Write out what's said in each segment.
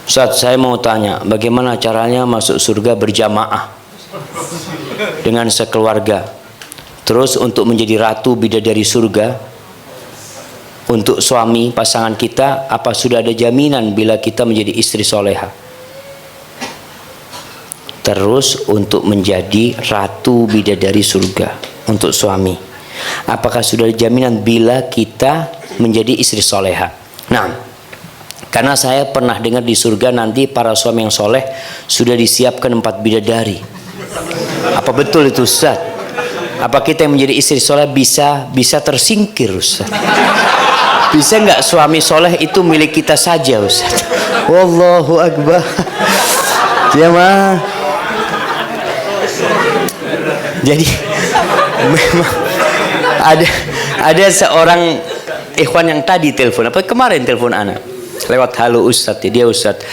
Ustaz, saya mau tanya, bagaimana caranya masuk surga berjamaah dengan sekeluarga? Terus untuk menjadi ratu bidadari surga, untuk suami pasangan kita, apa sudah ada jaminan bila kita menjadi istri soleha? Terus untuk menjadi ratu bidadari surga untuk suami, apakah sudah ada jaminan bila kita menjadi istri soleha? Nah, karena saya pernah dengar di surga nanti para suami yang soleh sudah disiapkan 4 bidadari. Apa betul itu Ustaz? Apa kita yang menjadi istri soleh bisa tersingkir Ustaz? Bisa nggak suami soleh itu milik kita saja Ustaz? Wallahu akbar. Jemaah. Jadi memang ada seorang ikhwan yang tadi telepon, apa kemarin telepon anak lewat halo Ustadz, dia Ustadz,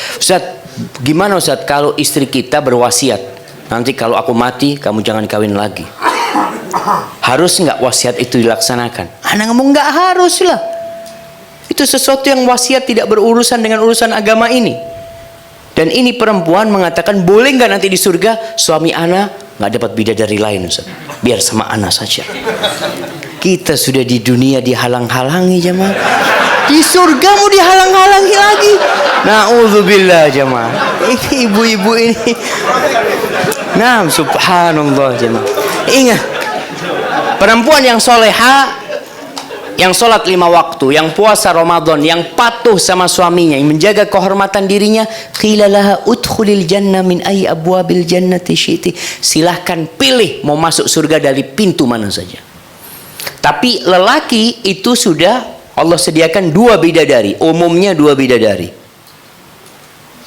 gimana Ustadz kalau istri kita berwasiat, nanti kalau aku mati kamu jangan kawin lagi, harus nggak wasiat itu dilaksanakan? Anak ngomong nggak harus lah, itu sesuatu yang wasiat tidak berurusan dengan urusan agama ini. Dan ini perempuan mengatakan boleh nggak nanti di surga suami anak nggak dapat bidadari lain Ustaz, biar sama anak saja. Kita sudah di dunia dihalang-halangi jemaah, di surga mau dihalang-halangi lagi. Na'udzubillah jemaah. Ini ibu-ibu ini. Nah, subhanallah jemaah. Ingat, perempuan yang soleha, yang sholat 5 waktu, yang puasa Ramadan, yang patuh sama suaminya, yang menjaga kehormatan dirinya, qila laha udkhulil jannah min ayyi abwabil jannati syi'ti. Silahkan pilih mau masuk surga dari pintu mana saja. Tapi lelaki itu sudah Allah sediakan 2 bidadari, umumnya 2 bidadari.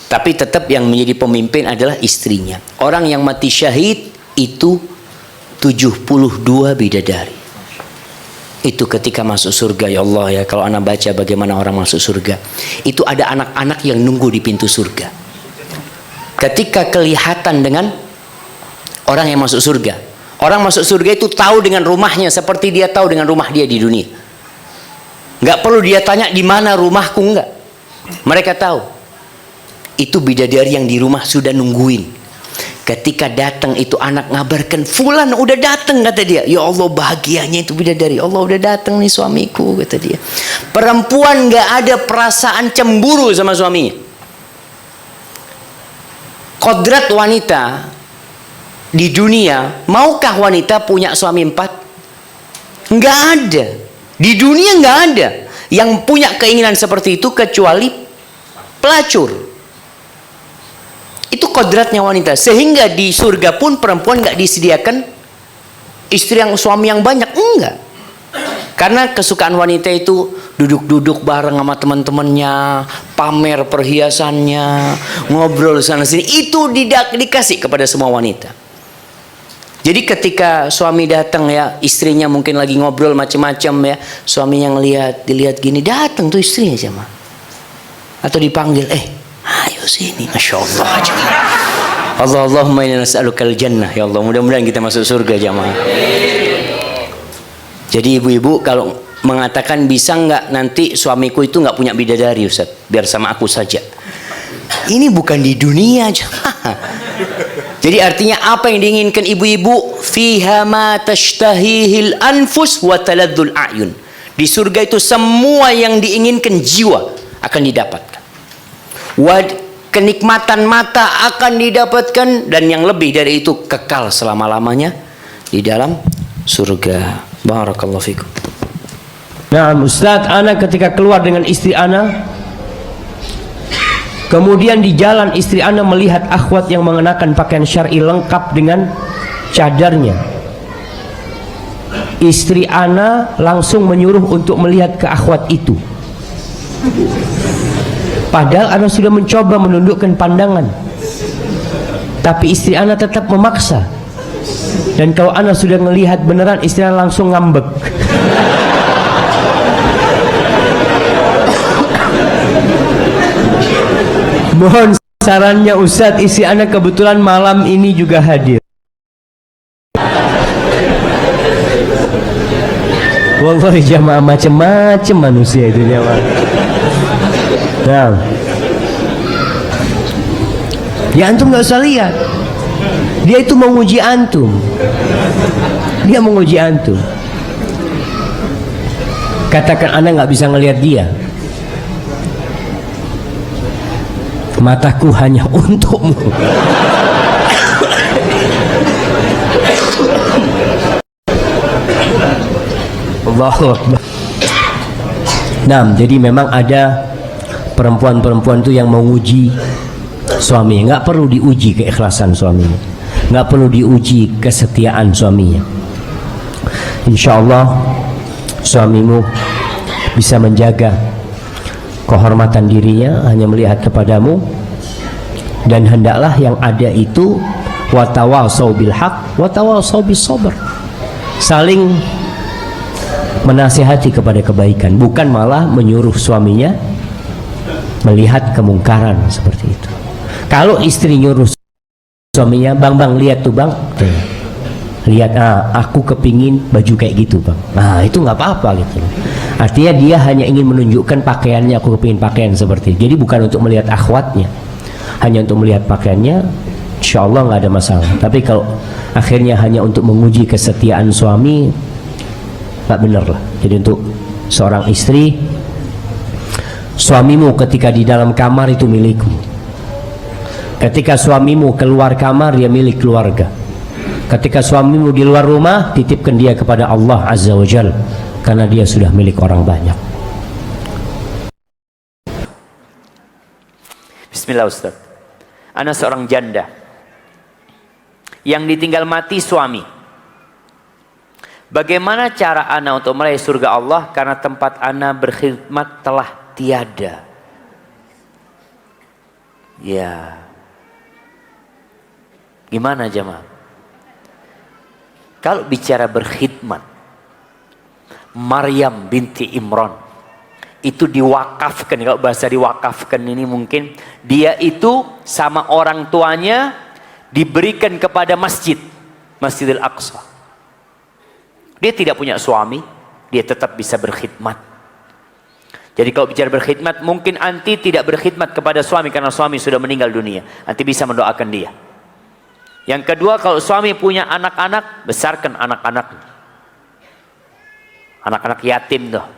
Tapi tetap yang menjadi pemimpin adalah istrinya. Orang yang mati syahid itu 72 bidadari. Itu ketika masuk surga. Ya Allah ya, kalau anak baca bagaimana orang masuk surga, itu ada anak-anak yang nunggu di pintu surga. Ketika kelihatan dengan orang yang masuk surga, orang masuk surga itu tahu dengan rumahnya seperti dia tahu dengan rumah dia di dunia. Nggak perlu dia tanya di mana rumahku, enggak. Mereka tahu. Itu bidadari yang di rumah sudah nungguin. Ketika datang itu anak ngabarkan, fulan udah datang kata dia. Ya Allah bahagianya itu bidadari. Allah udah datang nih suamiku kata dia. Perempuan nggak ada perasaan cemburu sama suaminya. Kodrat wanita di dunia, maukah wanita punya suami 4? Nggak ada. Di dunia nggak ada yang punya keinginan seperti itu kecuali pelacur. Itu kodratnya wanita. Sehingga di surga pun perempuan nggak disediakan istri yang suami yang banyak, enggak. Karena kesukaan wanita itu duduk-duduk bareng sama teman-temannya, pamer perhiasannya, ngobrol sana sini. Itu dikasih kepada semua wanita. Jadi ketika suami datang ya, istrinya mungkin lagi ngobrol macam-macam ya, suami yang dilihat gini, datang tuh istrinya sama. Atau dipanggil, ayo sini, masya Allah. Allahumma inna nas'alukal jannah. Ya Allah, mudah-mudahan kita masuk surga jamaah. Jadi ibu-ibu kalau mengatakan bisa nggak nanti suamiku itu nggak punya bidadari Ustaz, biar sama aku saja. Ini bukan di dunia jamaah. Jadi artinya apa yang diinginkan ibu-ibu? Fiha ma tashtahihil anfus wa taladzul a'yun. Di surga itu semua yang diinginkan jiwa akan didapatkan. Kenikmatan mata akan didapatkan, dan yang lebih dari itu kekal selama-lamanya di dalam surga. Barakallahu fikum. Nah Ustaz, anak ketika keluar dengan istri anak, kemudian di jalan istri anak melihat akhwat yang mengenakan pakaian syar'i lengkap dengan cadarnya. Istri anak langsung menyuruh untuk melihat ke akhwat itu. Padahal anak sudah mencoba menundukkan pandangan, tapi istri anak tetap memaksa. Dan kalau anak sudah melihat beneran, istri anak langsung ngambek. Mohon sarannya Ustadz, istri anak kebetulan malam ini juga hadir. Wallahi jamaah, macam-macam manusia itu jamaah. Nah, Ya antum nggak usah lihat. Dia itu menguji antum. Dia menguji antum. Katakan Anda nggak bisa ngelihat dia. Mataku hanya untukmu. Allahu Akbar. Nah, jadi memang ada perempuan-perempuan itu yang menguji suami. Nggak perlu diuji keikhlasan suaminya, nggak perlu diuji kesetiaan suaminya. Insya Allah suamimu bisa menjaga kehormatan dirinya hanya melihat kepadamu, dan hendaklah yang ada itu watawasau bil haq watawasau bis sabr, saling menasihati kepada kebaikan, bukan malah menyuruh suaminya melihat kemungkaran seperti itu. Kalau istri nyuruh suaminya, bang lihat tuh bang, lihat, aku kepingin baju kayak gitu bang, nah itu nggak apa-apa gitu. Artinya dia hanya ingin menunjukkan pakaiannya, aku kepingin pakaian seperti itu. Jadi bukan untuk melihat akhwatnya, hanya untuk melihat pakaiannya, insya Allah nggak ada masalah. Tapi kalau akhirnya hanya untuk menguji kesetiaan suami, nggak benar lah. Jadi untuk seorang istri, suamimu ketika di dalam kamar itu milikmu. Ketika suamimu keluar kamar, dia milik keluarga. Ketika suamimu di luar rumah, titipkan dia kepada Allah Azza wa Jal, karena dia sudah milik orang banyak. Bismillah Ustaz. Ana seorang janda yang ditinggal mati suami. Bagaimana cara ana untuk meraih surga Allah karena tempat ana berkhidmat telah tiada? Ya. Gimana jemaah? Kalau bicara berkhidmat, Maryam binti Imran itu diwakafkan. Kalau bahasa diwakafkan ini mungkin dia itu sama orang tuanya diberikan kepada Masjidil Aqsa. Dia tidak punya suami, dia tetap bisa berkhidmat. Jadi kalau bicara berkhidmat, mungkin anti tidak berkhidmat kepada suami karena suami sudah meninggal dunia. Anti bisa mendoakan dia. Yang kedua, kalau suami punya anak-anak, besarkan anak-anaknya. Anak-anak yatim tuh.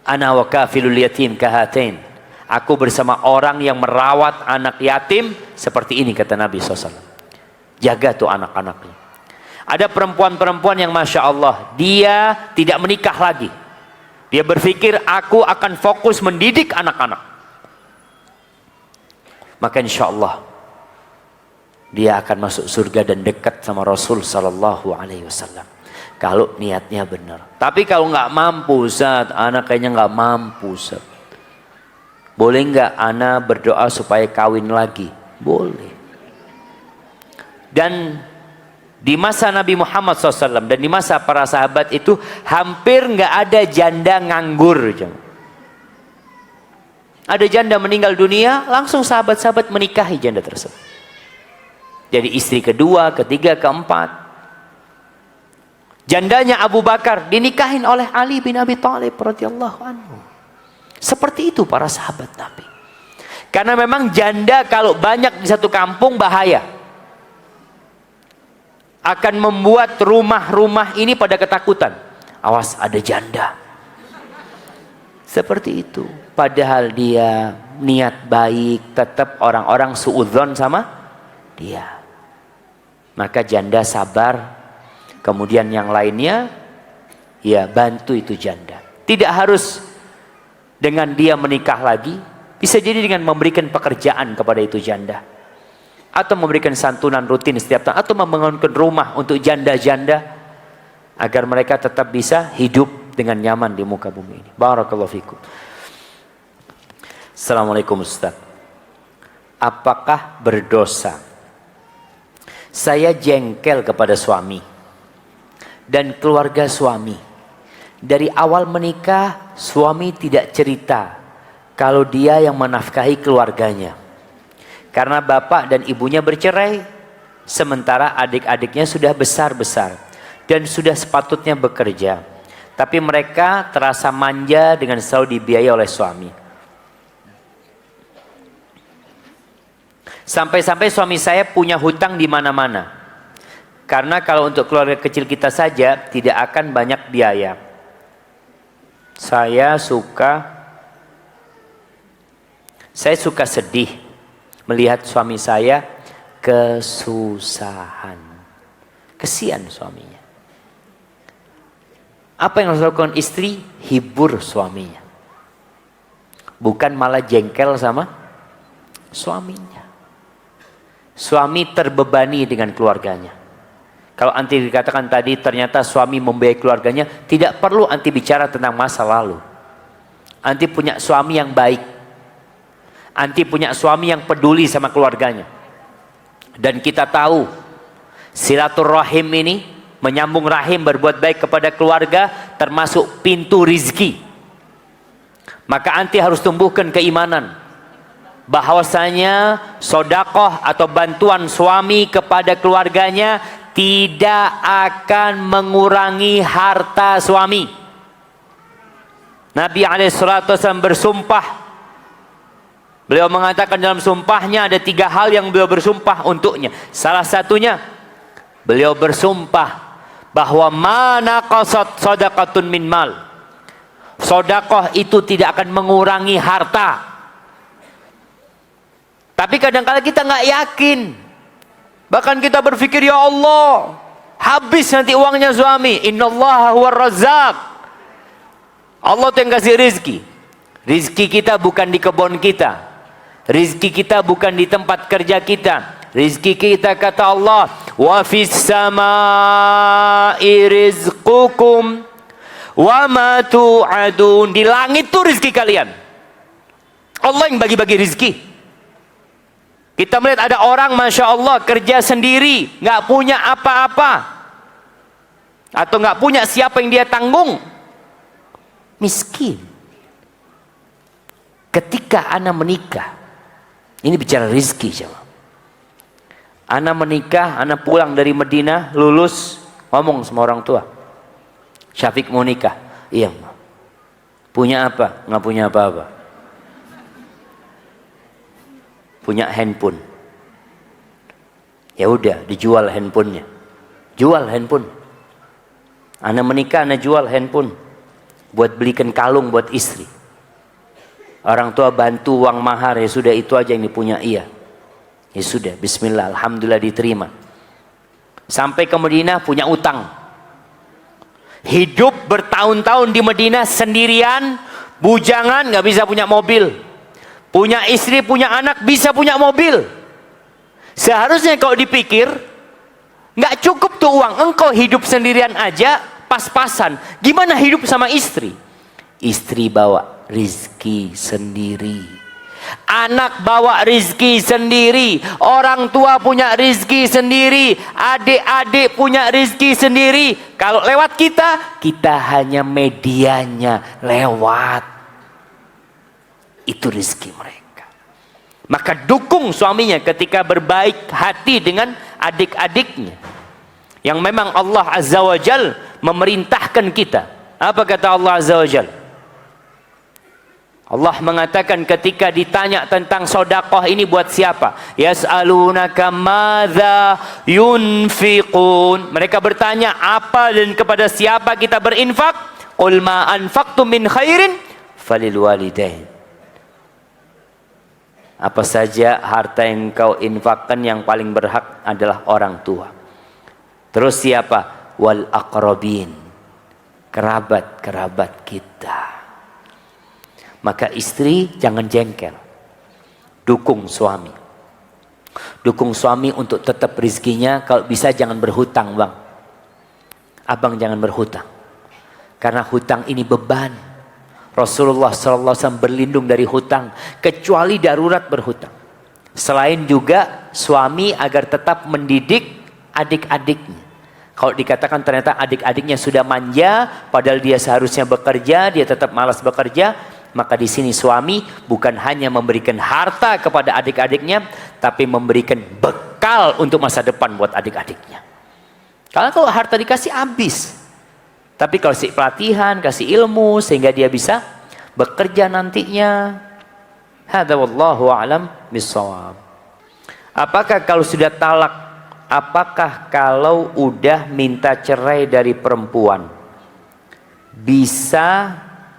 Ana wa kafilul yatim kahatain. Aku bersama orang yang merawat anak yatim seperti ini, kata Nabi SAW. Jaga tuh anak-anaknya. Ada perempuan-perempuan yang Masya Allah, dia tidak menikah lagi. Dia berpikir, aku akan fokus mendidik anak-anak. Maka insya Allah dia akan masuk surga dan dekat sama Rasul Sallallahu Alaihi Wasallam. Kalau niatnya benar. Tapi kalau nggak mampu, Ustaz, anak kayaknya nggak mampu, Ustaz. Boleh nggak ana berdoa supaya kawin lagi? Boleh. Dan di masa Nabi Muhammad SAW dan di masa para sahabat itu hampir nggak ada janda nganggur. Ada janda meninggal dunia, langsung sahabat-sahabat menikahi janda tersebut. Jadi istri kedua, ketiga, keempat. Jandanya Abu Bakar dinikahin oleh Ali bin Abi Thalib radhiyallahu anhu. Seperti itu para sahabat Nabi. Karena memang janda kalau banyak di satu kampung bahaya. Akan membuat rumah-rumah ini pada ketakutan. Awas ada janda. Seperti itu. Padahal dia niat baik, tetap orang-orang suudzon sama dia. Maka janda sabar. Kemudian yang lainnya, ya bantu itu janda. Tidak harus dengan dia menikah lagi. Bisa jadi dengan memberikan pekerjaan kepada itu janda. Atau memberikan santunan rutin setiap tahun, atau membangunkan rumah untuk janda-janda agar mereka tetap bisa hidup dengan nyaman di muka bumi ini. Barakallahu fikum. Assalamualaikum Ustaz. Apakah berdosa saya jengkel kepada suami dan keluarga suami? Dari awal menikah suami tidak cerita kalau dia yang menafkahi keluarganya. Karena bapak dan ibunya bercerai, sementara adik-adiknya sudah besar-besar dan sudah sepatutnya bekerja. Tapi mereka terasa manja dengan selalu dibiayai oleh suami. Sampai-sampai suami saya punya hutang di mana-mana. Karena kalau untuk keluarga kecil kita saja tidak akan banyak biaya. Saya suka sedih melihat suami saya kesusahan. Kesian suaminya. Apa yang harus dilakukan istri? Hibur suaminya. Bukan malah jengkel sama suaminya. Suami terbebani dengan keluarganya. Kalau anti dikatakan tadi ternyata suami membiayai keluarganya, tidak perlu anti bicara tentang masa lalu. Anti punya suami yang baik. Anti punya suami yang peduli sama keluarganya. Dan kita tahu silaturahim ini, menyambung rahim, berbuat baik kepada keluarga, termasuk pintu rizki. Maka anti harus tumbuhkan keimanan bahwasanya sodakoh atau bantuan suami kepada keluarganya tidak akan mengurangi harta suami. Nabi SAW bersumpah. Beliau mengatakan dalam sumpahnya ada 3 hal yang beliau bersumpah untuknya. Salah satunya beliau bersumpah bahwa mana qasad sadaqatun min mal. Sodakoh itu tidak akan mengurangi harta. Tapi kadang-kadang kita nggak yakin. Bahkan kita berpikir, ya Allah, habis nanti uangnya suami. Innallaha huwar razzaq. Allah tuh yang kasih rizki. Rizki kita bukan di kebun kita. Rizki kita bukan di tempat kerja kita. Rizki kita kata Allah, wa fis samai rizqukum wa ma tu'adun. Di langit tuh rizki kalian. Allah yang bagi-bagi rizki. Kita melihat ada orang Masya Allah kerja sendiri, nggak punya apa-apa, atau nggak punya siapa yang dia tanggung, miskin. Ketika ana menikah, ini bicara rizki coba. Ana menikah, ana pulang dari Madinah, lulus, ngomong sama orang tua, Syafiq mau nikah. Iya, punya apa? Nggak punya apa-apa. Punya handphone. Ya udah, dijual handphonenya. Jual handphone. Ana menikah, ana jual handphone buat belikan kalung buat istri. Orang tua bantu uang mahar, ya sudah itu aja yang dipunya. Iya. Ya sudah, bismillah, alhamdulillah diterima. Sampai ke Madinah punya utang. Hidup bertahun-tahun di Madinah sendirian, bujangan, nggak bisa punya mobil. Punya istri, punya anak, bisa punya mobil. Seharusnya kalau dipikir, nggak cukup tuh uang. Engkau hidup sendirian aja, pas-pasan. Gimana hidup sama istri? Istri bawa rizki sendiri. Anak bawa rizki sendiri. Orang tua punya rizki sendiri. Adik-adik punya rizki sendiri. Kalau lewat kita, kita hanya medianya lewat. Itu rezeki mereka. Maka dukung suaminya ketika berbaik hati dengan adik-adiknya. Yang memang Allah Azza wa Jal memerintahkan kita. Apa kata Allah Azza wa Jal? Allah mengatakan ketika ditanya tentang sodakoh ini buat siapa? Yas'alunaka madza yunfiqun. Mereka bertanya apa dan kepada siapa kita berinfak? Qul ma anfaqtum min khairin falil walidain. Apa saja harta yang kau infakkan yang paling berhak adalah orang tua. Terus siapa? Wal aqrabin. Kerabat-kerabat kita. Maka istri jangan jengkel. Dukung suami. Dukung suami untuk tetap rizkinya. Kalau bisa jangan berhutang, bang. Abang jangan berhutang. Karena hutang ini beban. Rasulullah SAW berlindung dari hutang, kecuali darurat berhutang. Selain juga suami agar tetap mendidik adik-adiknya. Kalau dikatakan ternyata adik-adiknya sudah manja, padahal dia seharusnya bekerja, dia tetap malas bekerja, maka di sini suami bukan hanya memberikan harta kepada adik-adiknya, tapi memberikan bekal untuk masa depan buat adik-adiknya. Karena kalau harta dikasih habis. Tapi kalau kasih pelatihan, kasih ilmu sehingga dia bisa bekerja nantinya. Hadza wallahu a'lam bissawab. Apakah kalau sudah talak, apakah kalau udah minta cerai dari perempuan bisa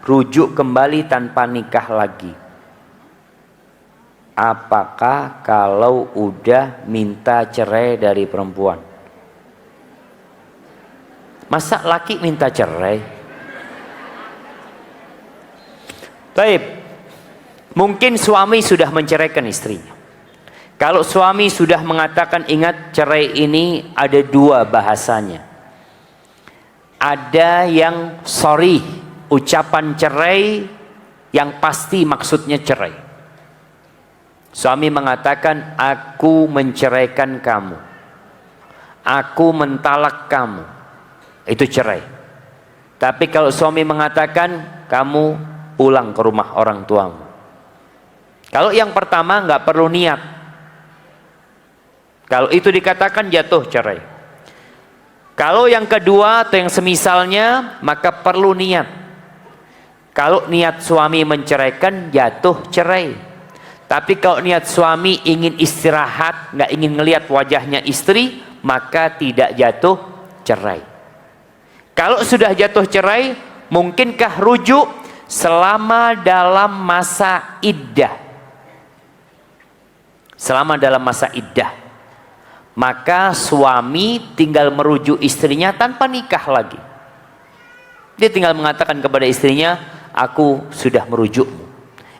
rujuk kembali tanpa nikah lagi? Apakah kalau udah minta cerai dari perempuan? Masa laki minta cerai? Baik, mungkin suami sudah menceraikan istrinya. Kalau suami sudah mengatakan, ingat cerai ini ada dua bahasanya. Ada yang sorry, ucapan cerai yang pasti maksudnya cerai. Suami mengatakan, aku menceraikan kamu, aku mentalak kamu, itu cerai. Tapi kalau suami mengatakan, kamu pulang ke rumah orang tuamu. Kalau yang pertama nggak perlu niat. Kalau itu dikatakan jatuh cerai. Kalau yang kedua atau yang semisalnya, maka perlu niat. Kalau niat suami menceraikan, jatuh cerai. Tapi kalau niat suami ingin istirahat, nggak ingin ngelihat wajahnya istri, maka tidak jatuh cerai. Kalau sudah jatuh cerai, mungkinkah rujuk selama dalam masa iddah? Selama dalam masa iddah, maka suami tinggal merujuk istrinya tanpa nikah lagi. Dia tinggal mengatakan kepada istrinya, aku sudah merujukmu.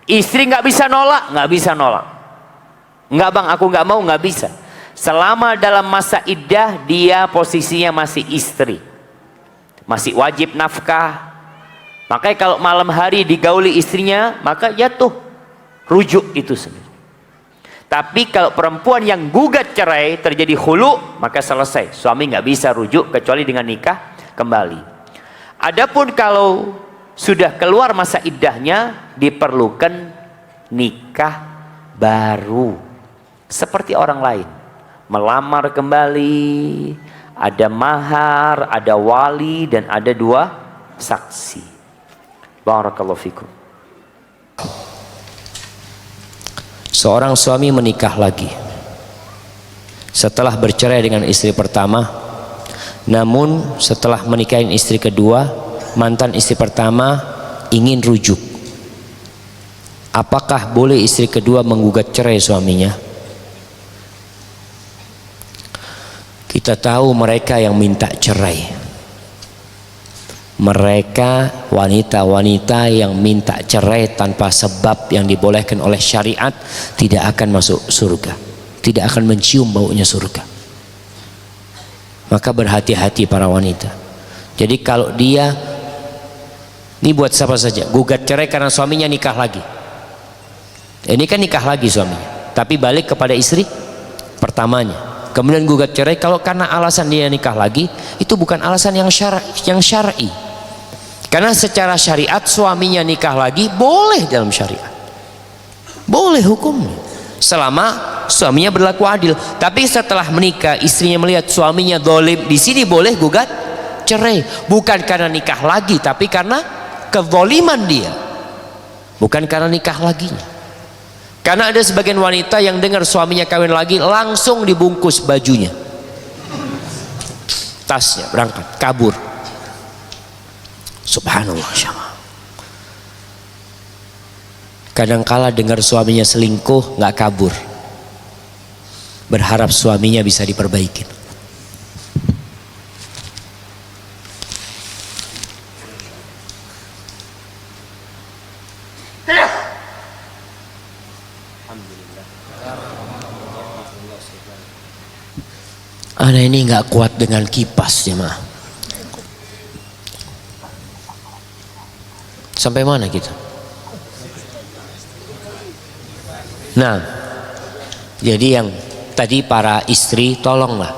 Istri nggak bisa nolak, nggak bisa nolak. Nggak bang, aku nggak mau, nggak bisa. Selama dalam masa iddah, dia posisinya masih istri, masih wajib nafkah. Makanya kalau malam hari digauli istrinya, maka jatuh rujuk itu sendiri. Tapi kalau perempuan yang gugat cerai terjadi khulu, maka selesai. Suami nggak bisa rujuk kecuali dengan nikah kembali. Adapun kalau sudah keluar masa iddahnya, diperlukan nikah baru. Seperti orang lain. Melamar kembali, ada mahar, ada wali, dan ada 2 saksi. Barakallahu fikum. Seorang suami menikah lagi setelah bercerai dengan istri pertama, namun setelah menikahi istri kedua, mantan istri pertama ingin rujuk. Apakah boleh istri kedua menggugat cerai suaminya? Kita tahu mereka yang minta cerai, mereka wanita-wanita yang minta cerai tanpa sebab yang dibolehkan oleh syariat tidak akan masuk surga, tidak akan mencium baunya surga. Maka berhati-hati para wanita. Jadi kalau dia, ini buat siapa saja, gugat cerai karena suaminya nikah lagi, ini kan nikah lagi suaminya, tapi balik kepada istri pertamanya, kemudian gugat cerai. Kalau karena alasan dia nikah lagi, itu bukan alasan yang syar'i. Karena secara syariat suaminya nikah lagi boleh dalam syariat, boleh hukumnya selama suaminya berlaku adil. Tapi setelah menikah istrinya melihat suaminya zalim, di sini boleh gugat cerai, bukan karena nikah lagi, tapi karena kezaliman dia, bukan karena nikah laginya. Karena ada sebagian wanita yang dengar suaminya kawin lagi langsung dibungkus bajunya, tasnya, berangkat kabur. Subhanallah. Kadangkala dengar suaminya selingkuh nggak kabur, berharap suaminya bisa diperbaiki. Ana ini nggak kuat dengan kipas ya mah. Sampai mana kita? Nah, jadi yang tadi para istri, tolonglah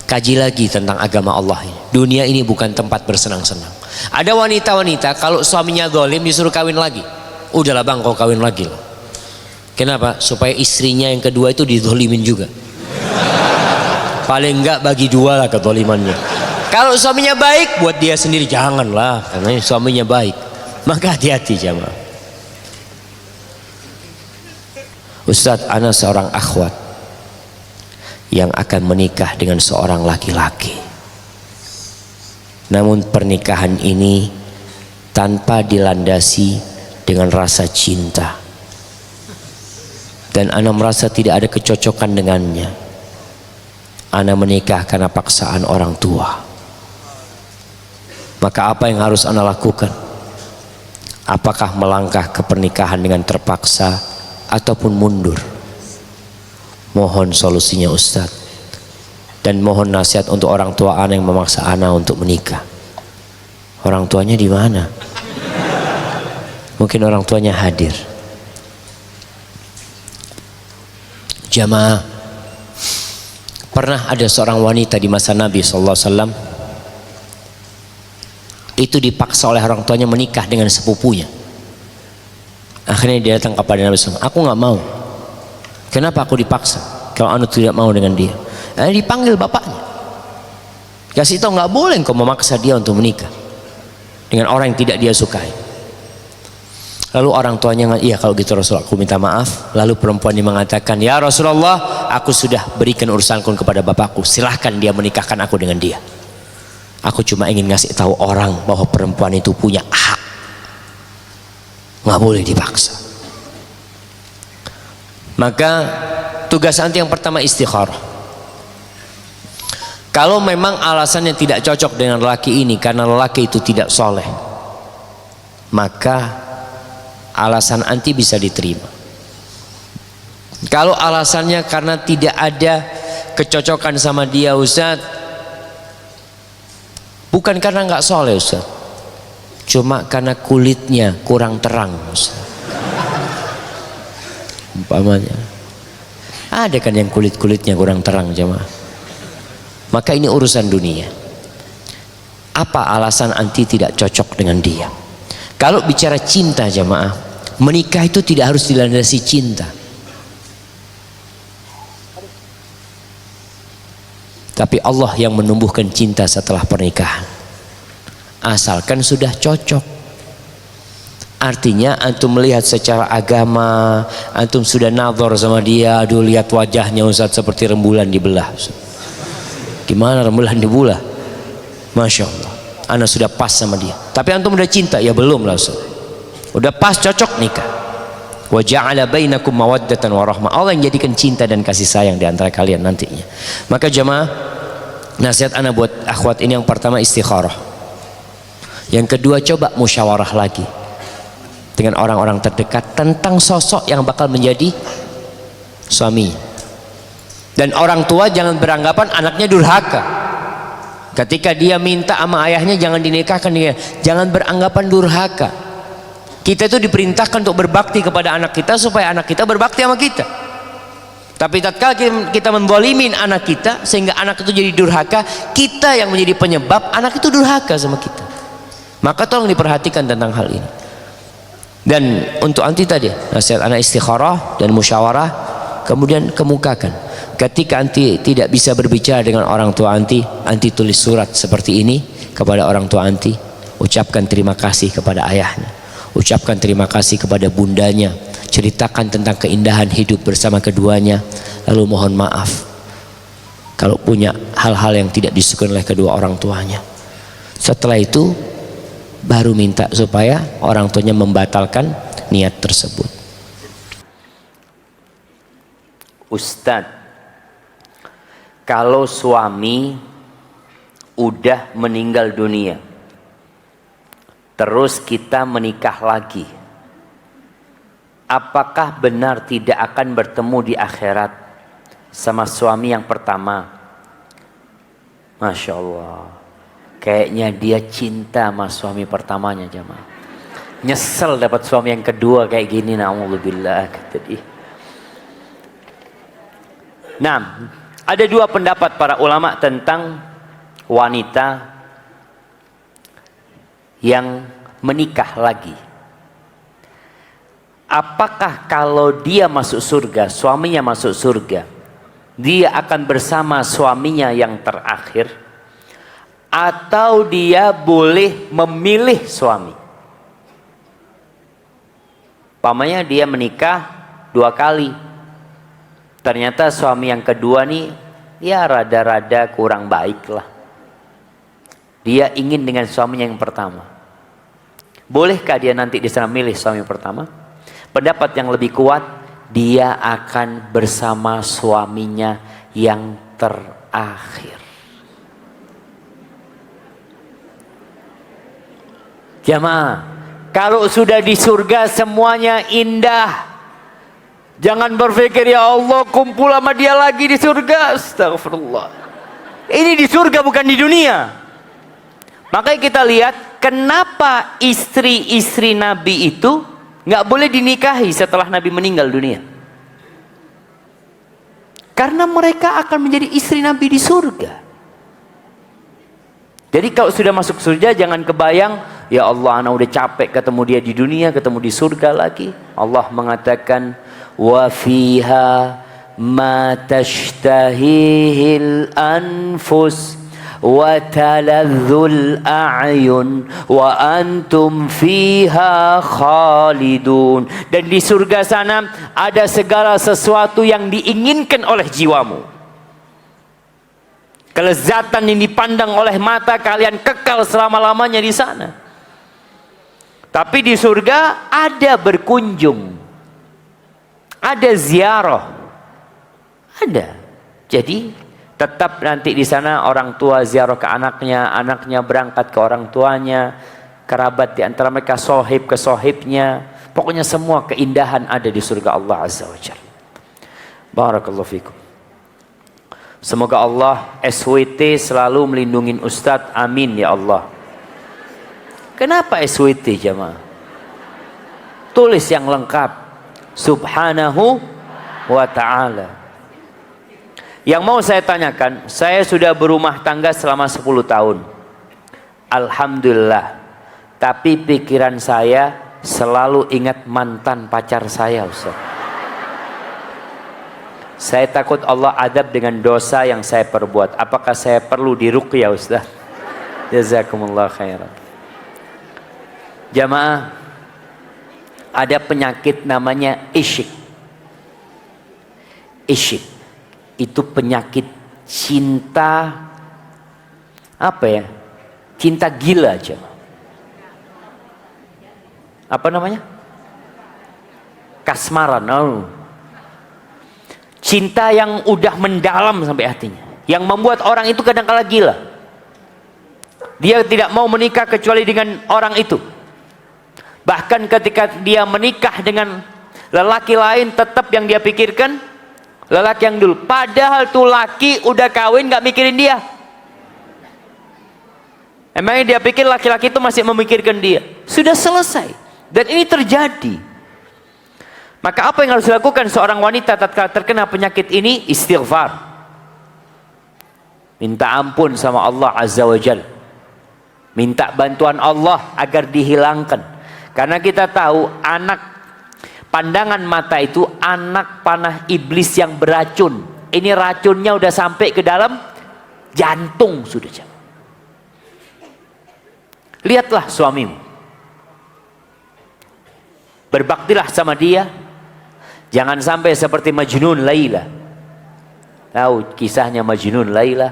kaji lagi tentang agama Allah ini. Dunia ini bukan tempat bersenang-senang. Ada wanita-wanita kalau suaminya zalim disuruh kawin lagi, udahlah bang kau kawin lagi loh. Kenapa? Supaya istrinya yang kedua itu dizalimin juga. Paling enggak bagi 2 lah kezalimannya. Kalau suaminya baik buat dia sendiri, janganlah, karena suaminya baik. Maka hati-hati jamaah. Ustadz, ana seorang akhwat yang akan menikah dengan seorang laki-laki. Namun pernikahan ini tanpa dilandasi dengan rasa cinta, dan ana merasa tidak ada kecocokan dengannya. Ana menikah karena paksaan orang tua. Maka apa yang harus ana lakukan? Apakah melangkah ke pernikahan dengan terpaksa ataupun mundur? Mohon solusinya Ustaz, dan mohon nasihat untuk orang tua ana yang memaksa ana untuk menikah. Orang tuanya di mana? Mungkin orang tuanya hadir. Jamaah, pernah ada seorang wanita di masa Nabi SAW itu dipaksa oleh orang tuanya menikah dengan sepupunya. Akhirnya dia datang kepada Nabi SAW, aku nggak mau. Kenapa aku dipaksa kalau anu tidak mau dengan dia? Dipanggil bapaknya, kasih tahu nggak boleh engkau memaksa dia untuk menikah dengan orang yang tidak dia sukai. Lalu orang tuanya, iya kalau gitu Rasul, aku minta maaf. Lalu perempuan ini mengatakan, ya Rasulullah, aku sudah berikan urusanku kepada bapakku, silahkan dia menikahkan aku dengan dia. Aku cuma ingin ngasih tahu orang bahwa perempuan itu punya hak, nggak boleh dipaksa. Maka tugas anti yang pertama istikharah. Kalau memang alasannya tidak cocok dengan lelaki ini karena lelaki itu tidak soleh, maka alasan anti bisa diterima. Kalau alasannya karena tidak ada kecocokan sama dia Ustaz, bukan karena nggak soleh Ustaz, cuma karena kulitnya kurang terang Ustaz. Umpamanya ada kan yang kulitnya kurang terang jemaah. Maka ini urusan dunia. Apa alasan anti tidak cocok dengan dia? Kalau bicara cinta jemaah, menikah itu tidak harus dilandasi cinta. Tapi Allah yang menumbuhkan cinta setelah pernikahan, asalkan sudah cocok. Artinya antum melihat secara agama, antum sudah nazar sama dia, aduh lihat wajahnya Ustaz seperti rembulan dibelah. Gimana rembulan dibelah? Masya Allah, ana sudah pas sama dia. Tapi antum udah cinta? Ya belum lah Ustaz. Udah pas cocok nikah. Wa ja'ala bainakum mawaddatan wa rahmah. Allah yang jadikan cinta dan kasih sayang di antara kalian nantinya. Maka jemaah, nasihat ana buat akhwat ini, yang pertama istikharah. Yang kedua, coba musyawarah lagi dengan orang-orang terdekat tentang sosok yang bakal menjadi suami. Dan orang tua jangan beranggapan anaknya durhaka. Ketika dia minta sama ayahnya jangan dinikahkan dia, jangan beranggapan durhaka. Kita itu diperintahkan untuk berbakti kepada anak kita supaya anak kita berbakti sama kita. Tapi tatkala kita menzalimin anak kita sehingga anak itu jadi durhaka, kita yang menjadi penyebab anak itu durhaka sama kita. Maka tolong diperhatikan tentang hal ini. Dan untuk anti tadi nasihat anak istikharah dan musyawarah, kemudian kemukakan. Ketika anti tidak bisa berbicara dengan orang tua anti tulis surat seperti ini kepada orang tua anti. Ucapkan terima kasih kepada ayahnya, ucapkan terima kasih kepada bundanya, ceritakan tentang keindahan hidup bersama keduanya, lalu mohon maaf kalau punya hal-hal yang tidak disukai oleh kedua orang tuanya. Setelah itu baru minta supaya orang tuanya membatalkan niat tersebut. Ustadz, kalau suami udah meninggal dunia terus kita menikah lagi, apakah benar tidak akan bertemu di akhirat sama suami yang pertama? Masya Allah, kayaknya dia cinta sama suami pertamanya jemaah. Nyesel dapat suami yang kedua kayak gini, na'udzubillah kata dia. Nah, ada dua pendapat para ulama tentang wanita yang menikah lagi. Apakah kalau dia masuk surga, suaminya masuk surga, dia akan bersama suaminya yang terakhir, atau dia boleh memilih suami? Pamannya dia menikah 2 kali, ternyata suami yang kedua nih ya rada-rada kurang baik lah. Dia ingin dengan suaminya yang pertama. Bolehkah dia nanti di sana milih suami pertama? Pendapat yang lebih kuat, dia akan bersama suaminya yang terakhir. Jamaah, kalau sudah di surga semuanya indah. Jangan berpikir ya Allah kumpul sama dia lagi di surga. Astagfirullah. Ini di surga bukan di dunia. Makanya kita lihat kenapa istri-istri Nabi itu nggak boleh dinikahi setelah Nabi meninggal dunia. Karena mereka akan menjadi istri Nabi di surga. Jadi kalau sudah masuk surga jangan kebayang, ya Allah anak udah capek ketemu dia di dunia, ketemu di surga lagi. Allah mengatakan, wa fiha ma tashtahihil anfus wa taladzul a'yun wa antum fiha khalidun. Dan di surga sana ada segala sesuatu yang diinginkan oleh jiwamu. Kelezatan yang dipandang oleh mata kalian kekal selama-lamanya di sana. Tapi di surga ada berkunjung, ada ziarah, ada. Jadi tetap nanti di sana orang tua ziarah ke anaknya, anaknya berangkat ke orang tuanya, kerabat di antara mereka sohib ke sohibnya. Pokoknya semua keindahan ada di surga Allah Azza wa Jalla. Barakallahu fikum. Semoga Allah SWT selalu melindungi Ustadz. Amin ya Allah. Kenapa SWT jamaah? Tulis yang lengkap. Subhanahu wa ta'ala. Yang mau saya tanyakan, saya sudah berumah tangga selama 10 tahun. Alhamdulillah. Tapi pikiran saya selalu ingat mantan pacar saya Ustaz. Saya takut Allah adab dengan dosa yang saya perbuat. Apakah saya perlu diruqyah Ustaz? Jazakumullah khairan. Jamaah, ada penyakit namanya isyik. Isyik itu penyakit cinta, apa ya? Cinta gila aja. Apa namanya? Kasmaran. Oh. Cinta yang udah mendalam sampai hatinya, yang membuat orang itu kadang-kala gila. Dia tidak mau menikah kecuali dengan orang itu. Bahkan ketika dia menikah dengan lelaki lain, tetap yang dia pikirkan lelaki yang dulu. Padahal tuh laki udah kawin gak mikirin dia. Emangnya dia pikir laki-laki itu masih memikirkan dia? Sudah selesai. Dan ini terjadi. Maka apa yang harus dilakukan seorang wanita tatkala terkena penyakit ini? Istighfar. Minta ampun sama Allah Azza wa Jalla. Minta bantuan Allah agar dihilangkan. Karena kita tahu anak pandangan mata itu anak panah iblis yang beracun. Ini racunnya udah sampai ke dalam jantung sudah. Lihatlah suamimu. Berbaktilah sama dia. Jangan sampai seperti Majnun Laila. Tahu kisahnya Majnun Laila?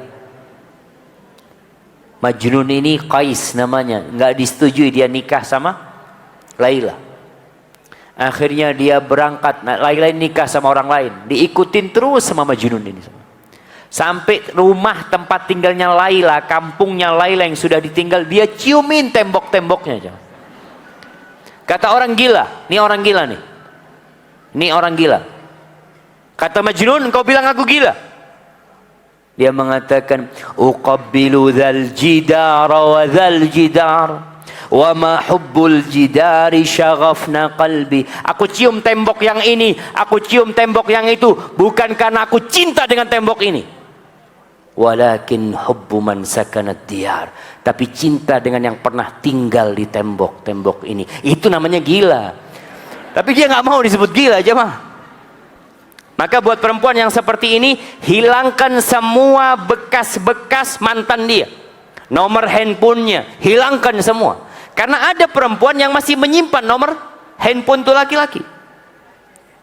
Majnun ini Qais namanya, nggak disetujui dia nikah sama Laila. Akhirnya dia berangkat, Laila nikah sama orang lain, diikutin terus sama Majnun ini. Sampai rumah tempat tinggalnya Laila, kampungnya Laila yang sudah ditinggal, dia ciumin tembok-temboknya. Kata orang gila, ini orang gila nih. Ini orang gila. Kata Majnun, kau bilang aku gila? Dia mengatakan, uqabbilu dzal jidar wa dzal jidar wa ma hubbul jidari syaghafna qalbi. Aku cium tembok yang ini, aku cium tembok yang itu, bukan karena aku cinta dengan tembok ini. Walakin hubbu man sakanat diyar. Tapi cinta dengan yang pernah tinggal di tembok-tembok ini. Itu namanya gila. Tapi dia nggak mau disebut gila aja mah. Maka buat perempuan yang seperti ini, hilangkan semua bekas-bekas mantan dia. Nomor handphonenya, hilangkan semua. Karena ada perempuan yang masih menyimpan nomor handphone tuh laki-laki.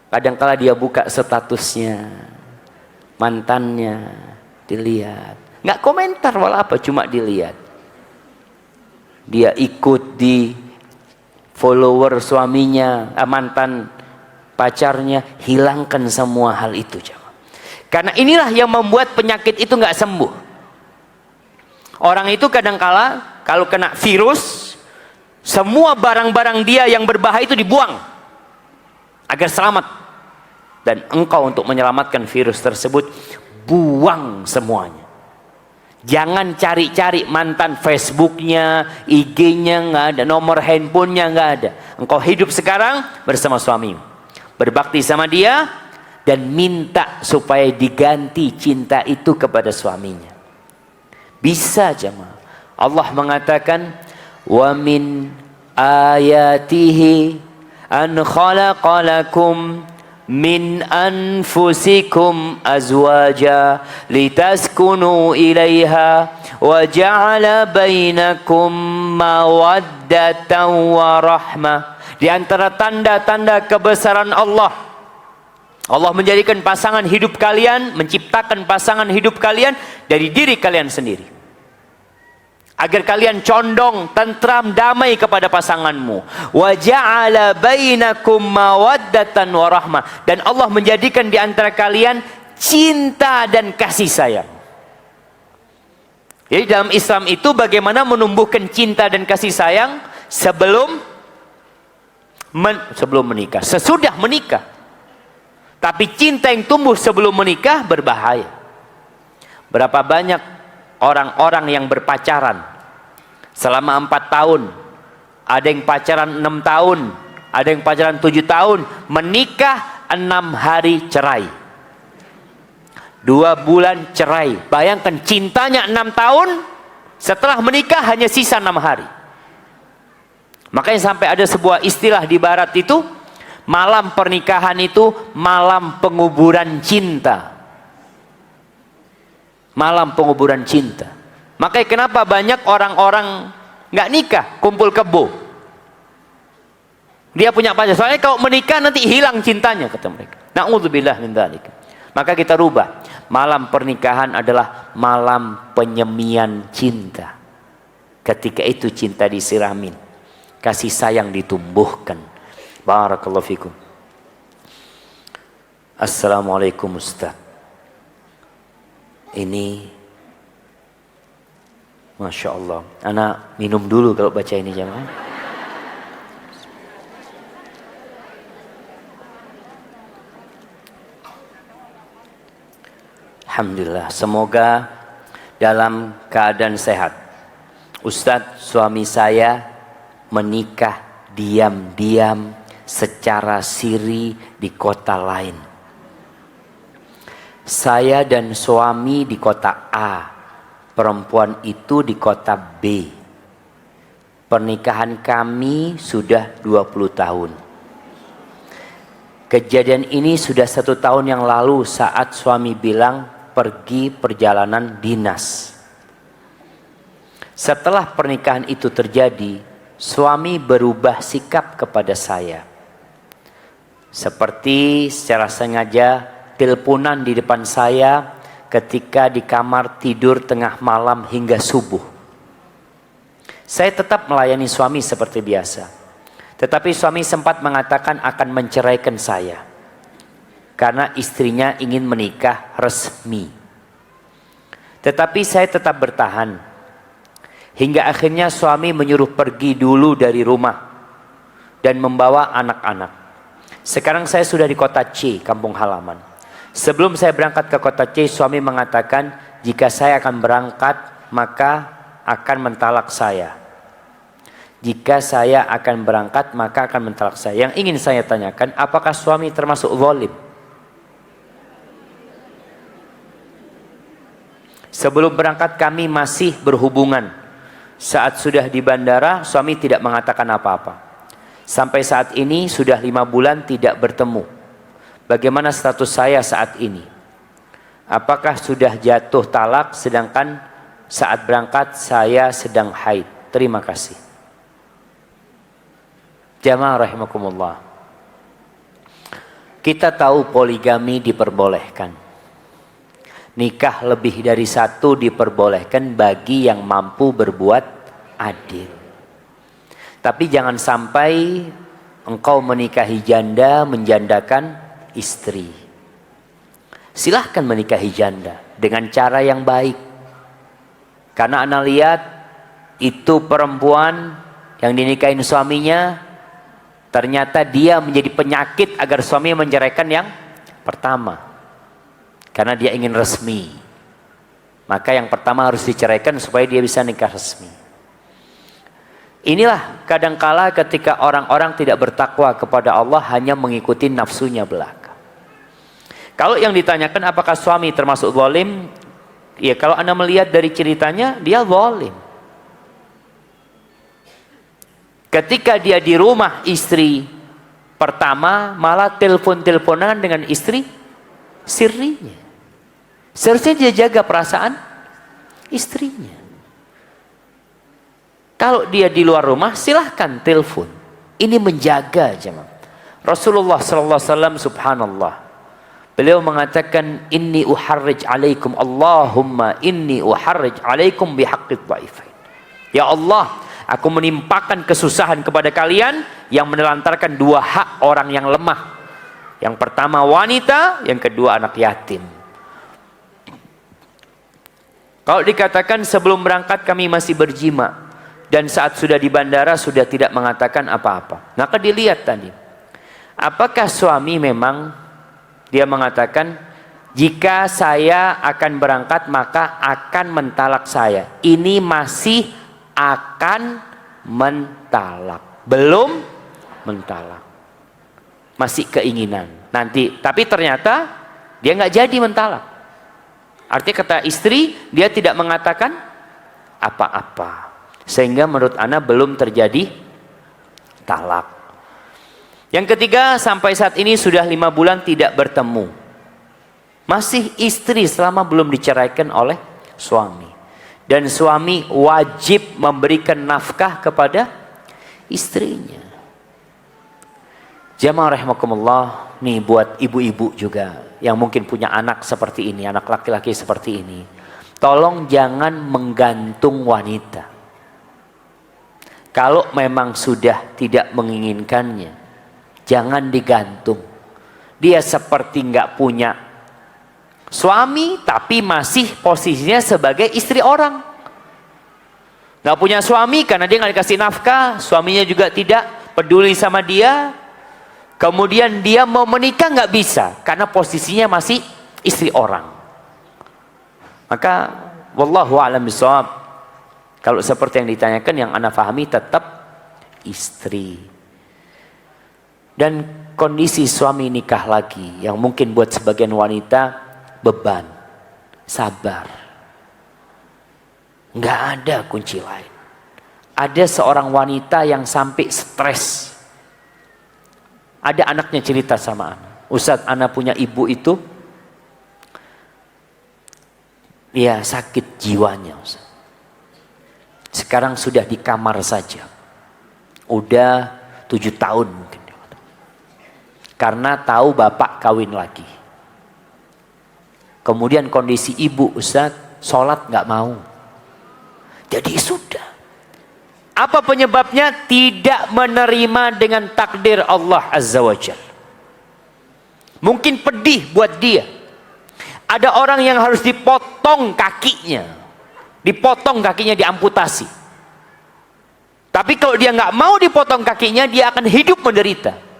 Kadang-kala dia buka statusnya, mantannya. Dilihat. Nggak komentar wala apa, cuma dilihat. Dia ikut di follower suaminya, mantan pacarnya, hilangkan semua hal itu, jemaah. Karena inilah yang membuat penyakit itu nggak sembuh. Orang itu kadangkala kalau kena virus, semua barang-barang dia yang berbahaya itu dibuang agar selamat. Dan engkau untuk menyelamatkan virus tersebut, buang semuanya. Jangan cari-cari mantan Facebooknya, IG-nya nggak ada, nomor handphonenya nggak ada. Engkau hidup sekarang bersama suamimu, berbakti sama dia, dan minta supaya diganti cinta itu kepada suaminya. Bisa, jemaah. Allah mengatakan, wa min ayatihi an khalaqalakum min anfusikum azwaja litaskunu ilaiha wa ja'ala bainakum mawaddatan wa rahmah. Di antara tanda-tanda kebesaran Allah, Allah menjadikan pasangan hidup kalian, menciptakan pasangan hidup kalian dari diri kalian sendiri, agar kalian condong, tentram, damai kepada pasanganmu. Wa ja'ala bainakum mawaddatan wa rahmah. Dan Allah menjadikan di antara kalian cinta dan kasih sayang. Jadi dalam Islam itu bagaimana menumbuhkan cinta dan kasih sayang sebelum menikah, sesudah menikah. Tapi cinta yang tumbuh sebelum menikah berbahaya. Berapa banyak orang-orang yang berpacaran selama 4 tahun, ada yang pacaran 6 tahun, ada yang pacaran 7 tahun, menikah 6 hari cerai, 2 bulan cerai. Bayangkan, cintanya 6 tahun, setelah menikah hanya sisa 6 hari. Makanya sampai ada sebuah istilah di barat itu, malam pernikahan itu malam penguburan cinta. Malam penguburan cinta. Makanya kenapa banyak orang-orang nggak nikah, kumpul kebo. Dia punya pacar, soalnya kalau menikah nanti hilang cintanya, kata mereka. Na'udzubillah min dzalik. Maka kita rubah, malam pernikahan adalah malam penyemian cinta. Ketika itu cinta disiramin, kasih sayang ditumbuhkan. Barakallahu fikum. Assalamualaikum Ustaz. Ini Masya Allah. Anak minum dulu kalau baca ini, jemaah. Alhamdulillah. Semoga dalam keadaan sehat. Ustadz, suami saya menikah diam-diam secara siri di kota lain. Saya dan suami di kota A, perempuan itu di kota B. Pernikahan kami sudah 20 tahun. Kejadian ini sudah 1 tahun yang lalu saat suami bilang pergi perjalanan dinas. Setelah pernikahan itu terjadi, suami berubah sikap kepada saya. Seperti secara sengaja teleponan di depan saya ketika di kamar tidur tengah malam hingga subuh. Saya tetap melayani suami seperti biasa. Tetapi suami sempat mengatakan akan menceraikan saya karena istrinya ingin menikah resmi. Tetapi saya tetap bertahan. Hingga akhirnya suami menyuruh pergi dulu dari rumah dan membawa anak-anak. Sekarang saya sudah di kota C, kampung halaman. Sebelum saya berangkat ke kota C, suami mengatakan jika saya akan berangkat maka akan mentalak saya. Jika saya akan berangkat maka akan mentalak saya. Yang ingin saya tanyakan, apakah suami termasuk zalim? Sebelum berangkat kami masih berhubungan. Saat sudah di bandara, suami tidak mengatakan apa-apa. Sampai saat ini sudah 5 bulan tidak bertemu. Bagaimana status saya saat ini? Apakah sudah jatuh talak sedangkan saat berangkat saya sedang haid? Terima kasih. Jamaah rahimakumullah. Kita tahu poligami diperbolehkan. Nikah lebih dari satu diperbolehkan bagi yang mampu berbuat adil. Tapi jangan sampai engkau menikahi janda menjandakan istri. Silahkan menikahi janda dengan cara yang baik. Karena ana lihat itu perempuan yang dinikahin suaminya, ternyata dia menjadi penyakit agar suami menceraikan yang pertama. Karena dia ingin resmi. Maka yang pertama harus diceraikan supaya dia bisa nikah resmi. Inilah kadangkala ketika orang-orang tidak bertakwa kepada Allah hanya mengikuti nafsunya belaka. Kalau yang ditanyakan apakah suami termasuk zalim? Ya kalau Anda melihat dari ceritanya dia zalim. Ketika dia di rumah istri pertama malah telepon-teleponan dengan istri sirinya. Seharusnya dia jaga perasaan istrinya. Kalau dia di luar rumah silahkan telepon. Ini menjaga jemaah. Rasulullah sallallahu alaihi wasallam subhanallah. Beliau mengatakan inni uharrij alaikum Allahumma inni uharrij alaikum bihaqqid dhaifain. Ya Allah, aku menimpakan kesusahan kepada kalian yang menelantarkan dua hak orang yang lemah. Yang pertama wanita, yang kedua anak yatim. Kalau dikatakan sebelum berangkat kami masih berjima dan saat sudah di bandara sudah tidak mengatakan apa-apa. Maka dilihat tadi. Apakah suami memang dia mengatakan jika saya akan berangkat maka akan mentalak saya. Ini masih akan mentalak, belum mentalak, masih keinginan nanti. Tapi ternyata dia nggak jadi mentalak. Artinya kata istri dia tidak mengatakan apa-apa, sehingga menurut ana belum terjadi talak. Yang ketiga, sampai saat ini sudah 5 bulan tidak bertemu, masih istri selama belum diceraikan oleh suami. Dan suami wajib memberikan nafkah kepada istrinya. Jamaah rahimakumullah, nih buat ibu-ibu juga yang mungkin punya anak seperti ini, anak laki-laki seperti ini. Tolong jangan menggantung wanita. Kalau memang sudah tidak menginginkannya, jangan digantung. Dia seperti nggak punya suami tapi masih posisinya sebagai istri orang. Nggak punya suami karena dia nggak dikasih nafkah, suaminya juga tidak peduli sama dia. Kemudian dia mau menikah nggak bisa karena posisinya masih istri orang. Maka wallahu a'lam bishawab, kalau seperti yang ditanyakan yang ana fahami tetap istri. Dan kondisi suami nikah lagi yang mungkin buat sebagian wanita beban, sabar. Nggak ada kunci lain. Ada seorang wanita yang sampai stres. Ada anaknya cerita sama ana, Ustaz, ana punya ibu itu ya sakit jiwanya Ustaz. Sekarang sudah di kamar saja. Udah 7 tahun mungkin. Karena tahu bapak kawin lagi. Kemudian kondisi ibu Ustaz, sholat nggak mau. Jadi sudah. Apa penyebabnya? Tidak menerima dengan takdir Allah Azza wa Jalla. Mungkin pedih buat dia. Ada orang yang harus dipotong kakinya. Dipotong kakinya, diamputasi. Tapi kalau dia nggak mau dipotong kakinya, dia akan hidup menderita.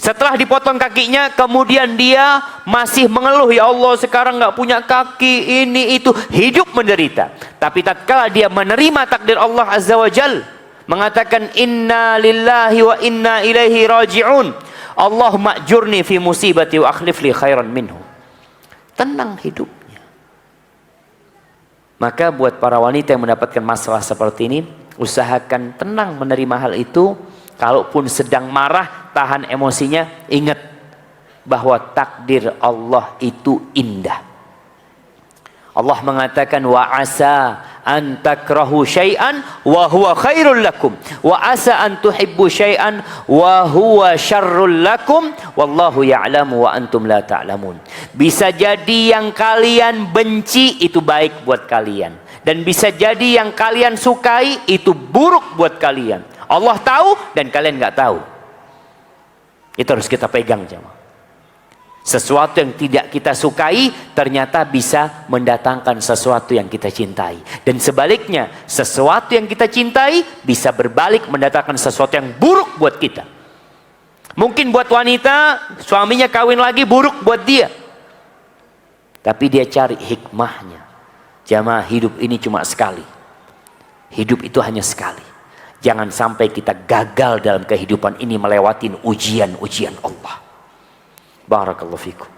Setelah dipotong kakinya, kemudian dia masih mengeluh, ya Allah sekarang nggak punya kaki, ini itu, hidup menderita. Tapi tatkala dia menerima takdir Allah Azza wa Jal, mengatakan inna lillahi wa inna ilaihi raji'un, Allahumma ajurni fi musibati wa akhlif li khairan minhu. Tenang hidupnya. Maka buat para wanita yang mendapatkan masalah seperti ini, usahakan tenang menerima hal itu. Kalaupun sedang marah, tahan emosinya, ingat bahwa takdir Allah itu indah. Allah mengatakan wa asa an takrahu syai'an wa huwa khairul lakum wa asa an tuhibbu syai'an wa huwa syarrul lakum wallahu ya'lamu wa antum la ta'lamun. Bisa jadi yang kalian benci itu baik buat kalian, dan bisa jadi yang kalian sukai itu buruk buat kalian. Allah tahu dan kalian nggak tahu. Itu harus kita pegang, jemaah. Sesuatu yang tidak kita sukai ternyata bisa mendatangkan sesuatu yang kita cintai. Dan sebaliknya, sesuatu yang kita cintai bisa berbalik mendatangkan sesuatu yang buruk buat kita. Mungkin buat wanita, suaminya kawin lagi buruk buat dia. Tapi dia cari hikmahnya. Jamaah, hidup ini cuma sekali. Hidup itu hanya sekali. Jangan sampai kita gagal dalam kehidupan ini melewatin ujian-ujian Allah. Barakallahu fikum.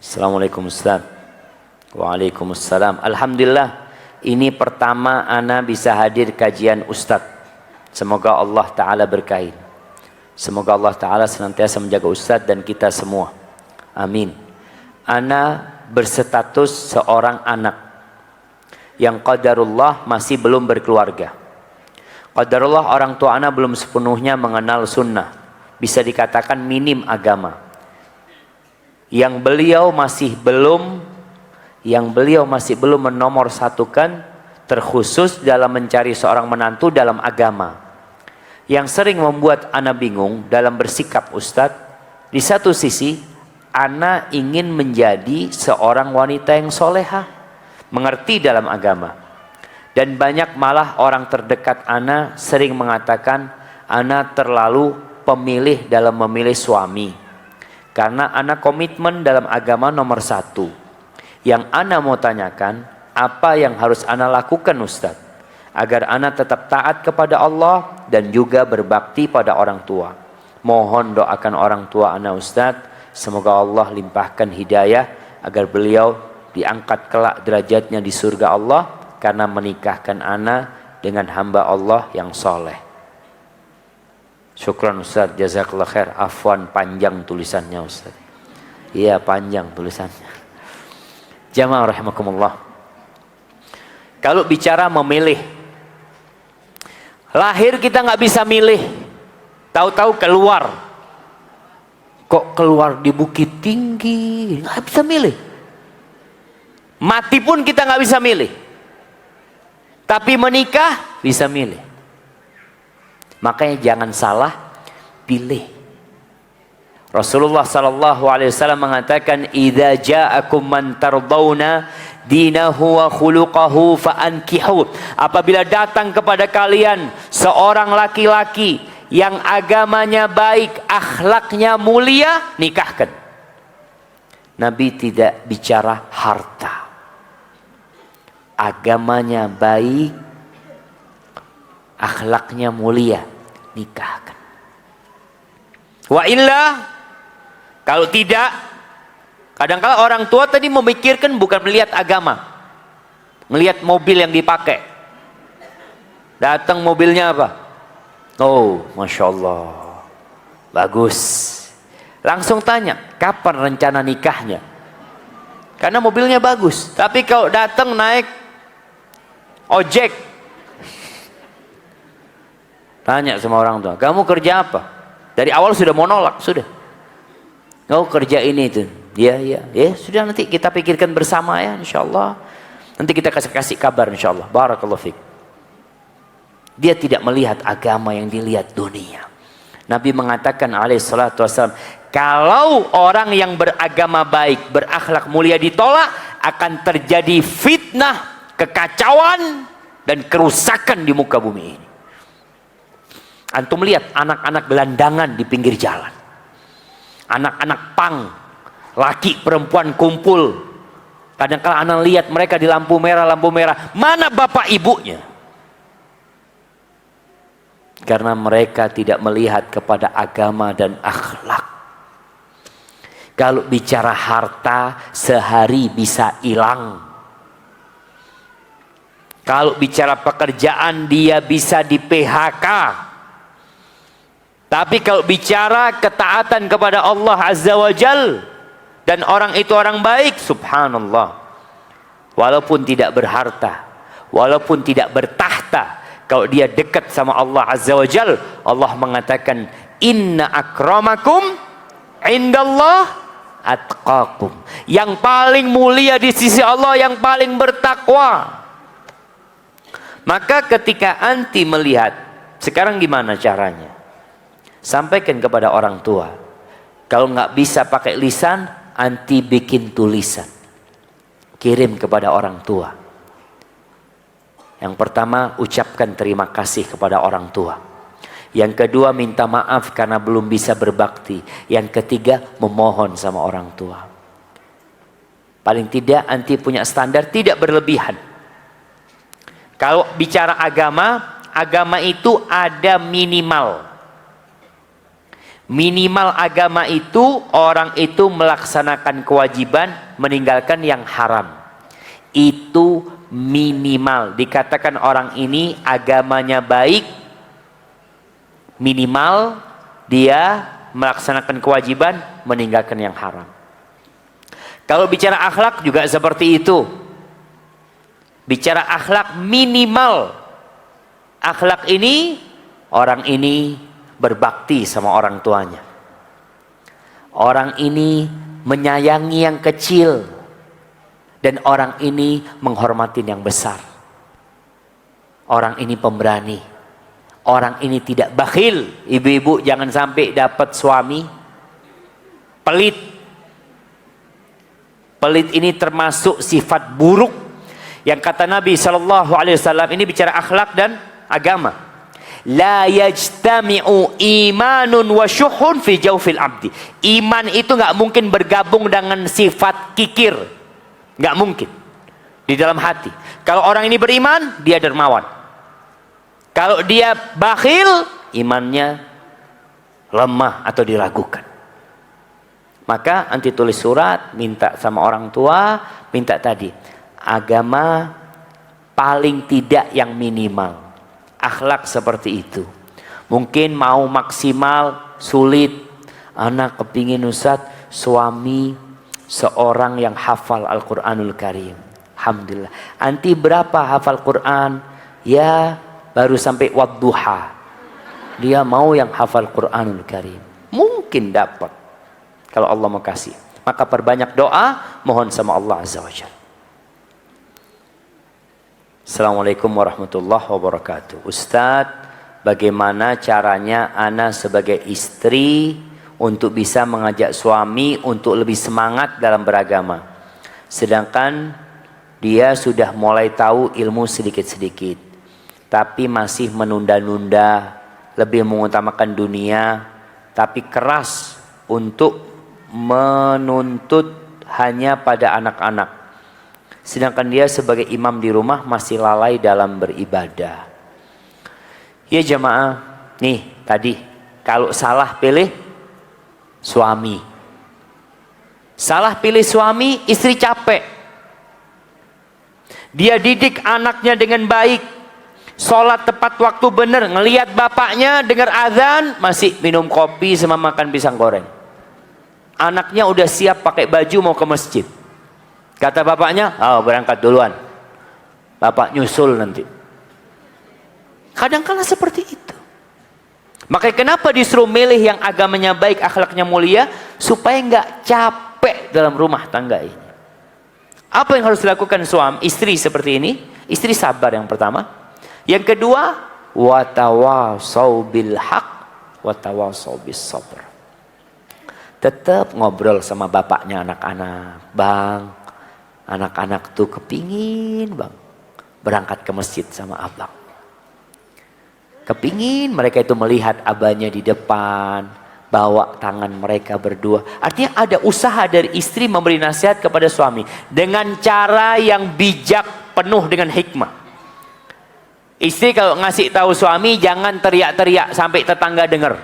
Assalamualaikum Ustaz. Waalaikumsalam. Alhamdulillah, ini pertama ana bisa hadir kajian Ustaz. Semoga Allah Ta'ala berkahi. Semoga Allah Ta'ala senantiasa menjaga Ustaz dan kita semua. Amin. Ana berstatus seorang anak yang qadarullah masih belum berkeluarga. Qadarullah orang tua ana belum sepenuhnya mengenal sunnah. Bisa dikatakan minim agama. Yang beliau masih belum menomorsatukan terkhusus dalam mencari seorang menantu dalam agama. Yang sering membuat ana bingung dalam bersikap Ustadz, di satu sisi ana ingin menjadi seorang wanita yang soleha, mengerti dalam agama. Dan banyak malah orang terdekat ana sering mengatakan ana terlalu pemilih dalam memilih suami, karena ana komitmen dalam agama nomor 1. Yang ana mau tanyakan, apa yang harus ana lakukan Ustaz agar ana tetap taat kepada Allah dan juga berbakti pada orang tua? Mohon doakan orang tua ana Ustaz, semoga Allah limpahkan hidayah agar beliau diangkat kelak derajatnya di surga Allah karena menikahkan ana dengan hamba Allah yang soleh. Syukran Ustaz, jazakallah khair. Afwan, panjang tulisannya Ustaz. Iya, panjang tulisannya. Jamaah rahimakumullah. Kalau bicara memilih, lahir kita nggak bisa milih. Tahu-tahu keluar. Kok keluar di bukit tinggi? Nggak bisa milih. Mati pun kita nggak bisa milih. Tapi menikah bisa milih. Makanya jangan salah pilih. Rasulullah sallallahu alaihi wasallam mengatakan, "Idza ja'akum man tardawna dinahu wa khuluquhu fa'ankihu." Apabila datang kepada kalian seorang laki-laki yang agamanya baik, akhlaknya mulia, nikahkan. Nabi tidak bicara harta. Agamanya baik, akhlaknya mulia, nikahkan. Wa illa, kalau tidak, kadang-kala orang tua tadi memikirkan bukan melihat agama, melihat mobil yang dipakai. Datang mobilnya apa? Oh, Masya Allah, bagus. Langsung tanya, kapan rencana nikahnya? Karena mobilnya bagus. Tapi kalau datang naik ojek, tanya sama orang tua, kamu kerja apa? Dari awal sudah mau nolak, sudah. Kau kerja ini itu. Ya, sudah, nanti kita pikirkan bersama ya, insya Allah. Nanti kita kasih kabar insya Allah. Barakallahu fiik. Dia tidak melihat agama, yang dilihat dunia. Nabi mengatakan alaihissalatu wassalam, kalau orang yang beragama baik, berakhlak mulia ditolak, akan terjadi fitnah, kekacauan, dan kerusakan di muka bumi ini. Antum lihat anak-anak gelandangan di pinggir jalan. Anak-anak pang, laki perempuan kumpul. Kadang-kala anak lihat mereka di lampu merah. Mana bapak ibunya? Karena mereka tidak melihat kepada agama dan akhlak. Kalau bicara harta, sehari bisa hilang. Kalau bicara pekerjaan, dia bisa di PHK. Tapi kalau bicara ketaatan kepada Allah Azza wa Jal, dan orang itu orang baik, subhanallah, walaupun tidak berharta, walaupun tidak bertahta, kalau dia dekat sama Allah Azza wa Jal, Allah mengatakan, inna akramakum indallah atqakum. Yang paling mulia di sisi Allah yang paling bertakwa. Maka ketika anti melihat, sekarang gimana caranya? Sampaikan kepada orang tua. Kalau nggak bisa pakai lisan, anti bikin tulisan. Kirim kepada orang tua. Yang pertama, ucapkan terima kasih kepada orang tua. Yang kedua, minta maaf karena belum bisa berbakti. Yang ketiga, memohon sama orang tua. Paling tidak anti punya standar tidak berlebihan. Kalau bicara agama, agama itu ada minimal. Minimal agama itu orang itu melaksanakan kewajiban, meninggalkan yang haram. Itu minimal. Dikatakan orang ini agamanya baik, minimal dia melaksanakan kewajiban, meninggalkan yang haram. Kalau bicara akhlak juga seperti itu. Bicara akhlak minimal. Akhlak ini, orang ini berbakti sama orang tuanya. Orang ini menyayangi yang kecil. Dan orang ini menghormati yang besar. Orang ini pemberani. Orang ini tidak bakhil. Ibu-ibu jangan sampai dapat suami pelit. Pelit ini termasuk sifat buruk yang kata Nabi SAW, ini bicara akhlak dan agama. La yajtami'u imanun wa syuhun fi jawfil abdi. Iman itu nggak mungkin bergabung dengan sifat kikir. Nggak mungkin. Di dalam hati. Kalau orang ini beriman, dia dermawan. Kalau dia bakhil, imannya lemah atau diragukan. Maka anti tulis surat, minta sama orang tua, minta tadi. Agama paling tidak yang minimal. Akhlak seperti itu. Mungkin mau maksimal, sulit. Anak kepingin Ustaz, suami seorang yang hafal Al-Quranul Karim. Alhamdulillah. Anti berapa hafal Quran? Ya baru sampai wadduha. Dia mau yang hafal Quranul Karim. Mungkin dapat. Kalau Allah mau kasih. Maka perbanyak doa, mohon sama Allah Azza wa Jalla. Assalamualaikum warahmatullahi wabarakatuh. Ustadz, bagaimana caranya ana sebagai istri untuk bisa mengajak suami untuk lebih semangat dalam beragama, sedangkan dia sudah mulai tahu ilmu sedikit-sedikit, tapi masih menunda-nunda, lebih mengutamakan dunia, tapi keras untuk menuntut hanya pada anak-anak. Sedangkan dia sebagai imam di rumah masih lalai dalam beribadah. Ya jamaah, nih tadi kalau salah pilih suami. Salah pilih suami, istri capek. Dia didik anaknya dengan baik. Sholat tepat waktu benar. Ngelihat bapaknya dengar azan, masih minum kopi sama makan pisang goreng. Anaknya udah siap pakai baju mau ke masjid. Kata bapaknya, berangkat duluan. Bapak nyusul nanti. Kadang-kadang seperti itu. Makanya kenapa disuruh milih yang agamanya baik, akhlaknya mulia, supaya nggak capek dalam rumah tangga ini. Apa yang harus dilakukan suami, istri seperti ini? Istri sabar yang pertama. Yang kedua, watawasau bil haq, watawasau bis sabr. Tetap ngobrol sama bapaknya anak-anak, bang. Anak-anak tuh kepingin bang berangkat ke masjid sama abang. Kepingin mereka itu melihat abahnya di depan, bawa tangan mereka berdua. Artinya ada usaha dari istri memberi nasihat kepada suami dengan cara yang bijak, penuh dengan hikmah. Istri kalau ngasih tahu suami jangan teriak-teriak sampai tetangga dengar.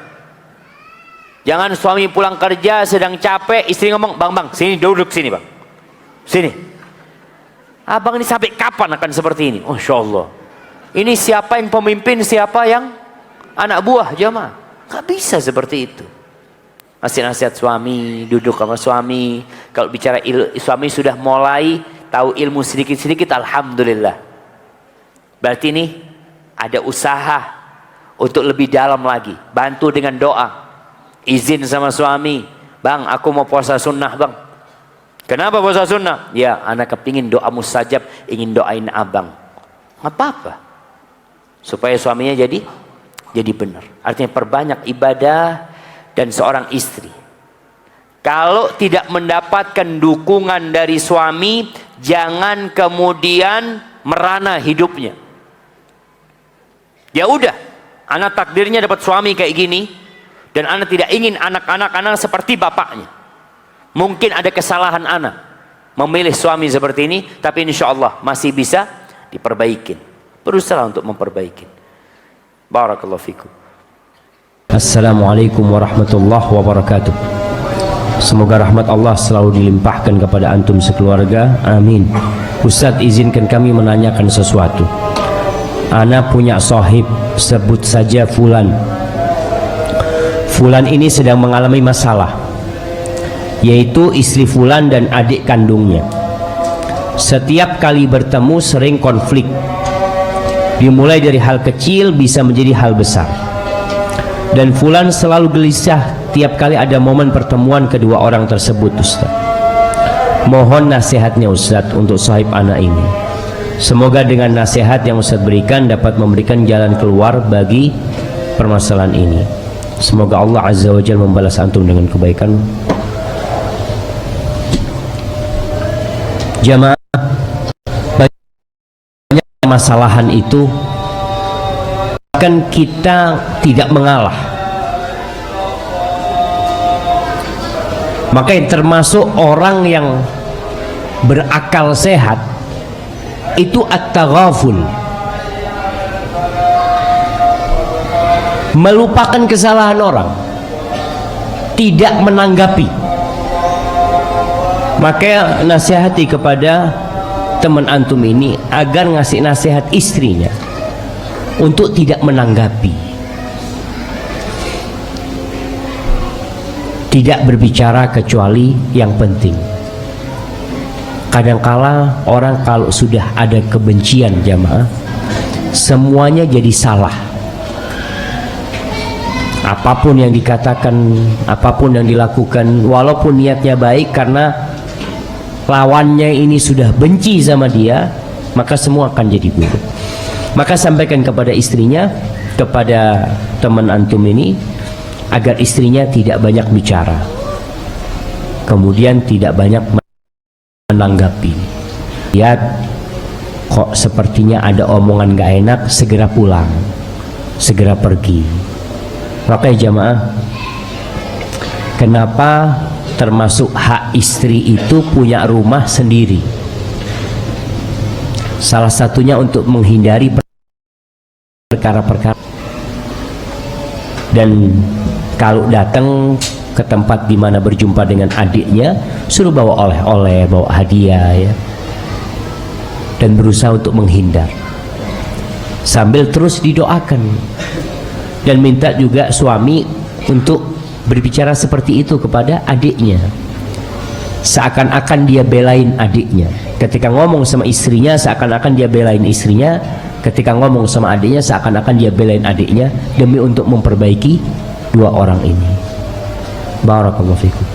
Jangan suami pulang kerja sedang capek, istri ngomong, bang sini duduk sini bang, sini. Abang ini sampai kapan akan seperti ini? Masya Allah. Ini siapa yang pemimpin, siapa yang anak buah jamaah? Gak bisa seperti itu. Nasihat suami, duduk sama suami. Kalau bicara suami sudah mulai tahu ilmu sedikit-sedikit, alhamdulillah. Berarti ini ada usaha untuk lebih dalam lagi. Bantu dengan doa. Izin sama suami, bang aku mau puasa sunnah bang. Kenapa puasa sunnah? Ya, anak kepingin doa mustajab, ingin doain abang. Nggak apa-apa. Supaya suaminya jadi benar. Artinya perbanyak ibadah. Dan seorang istri, kalau tidak mendapatkan dukungan dari suami, jangan kemudian merana hidupnya. Ya udah, anak takdirnya dapat suami kayak gini, dan anak tidak ingin anak-anak anak seperti bapaknya. Mungkin ada kesalahan anak memilih suami seperti ini, tapi insya Allah masih bisa diperbaiki. Berusaha untuk memperbaiki. Barakallahu fikum. Assalamualaikum warahmatullahi wabarakatuh. Semoga rahmat Allah selalu dilimpahkan kepada antum sekeluarga. Amin. Ustadz, izinkan kami menanyakan sesuatu. Ana punya sahib, sebut saja Fulan. Fulan ini sedang mengalami masalah, yaitu istri Fulan dan adik kandungnya. Setiap kali bertemu sering konflik. Dimulai dari hal kecil bisa menjadi hal besar. Dan Fulan selalu gelisah tiap kali ada momen pertemuan kedua orang tersebut, Ustaz. Mohon nasihatnya Ustaz untuk sahib anak ini. Semoga dengan nasihat yang Ustaz berikan dapat memberikan jalan keluar bagi permasalahan ini. Semoga Allah Azza wa Jalla membalas antum dengan kebaikan. Jamaah, banyak masalahan itu kan kita tidak mengalah. Maka yang termasuk orang yang berakal sehat itu at-taghaful, melupakan kesalahan orang, tidak menanggapi. Maka nasihati kepada teman antum ini agar ngasih nasihat istrinya untuk tidak menanggapi, tidak berbicara kecuali yang penting. Kadangkala orang kalau sudah ada kebencian, jamaah, semuanya jadi salah. Apapun yang dikatakan, apapun yang dilakukan, walaupun niatnya baik, karena lawannya ini sudah benci sama dia, maka semua akan jadi buruk. Maka sampaikan kepada istrinya, kepada teman antum ini, agar istrinya tidak banyak bicara, kemudian tidak banyak menanggapi. Lihat kok sepertinya ada omongan gak enak, segera pulang, segera pergi. Maka jamaah, kenapa termasuk hak istri itu punya rumah sendiri? Salah satunya untuk menghindari perkara-perkara. Dan kalau datang ke tempat di mana berjumpa dengan adiknya, suruh bawa oleh-oleh, bawa hadiah, ya. Dan berusaha untuk menghindar, sambil terus didoakan. Dan minta juga suami untuk berbicara seperti itu kepada adiknya, seakan-akan dia belain adiknya. Ketika ngomong sama istrinya, seakan-akan dia belain istrinya. Ketika ngomong sama adiknya, seakan-akan dia belain adiknya, demi untuk memperbaiki dua orang ini. Barakallahu fikum.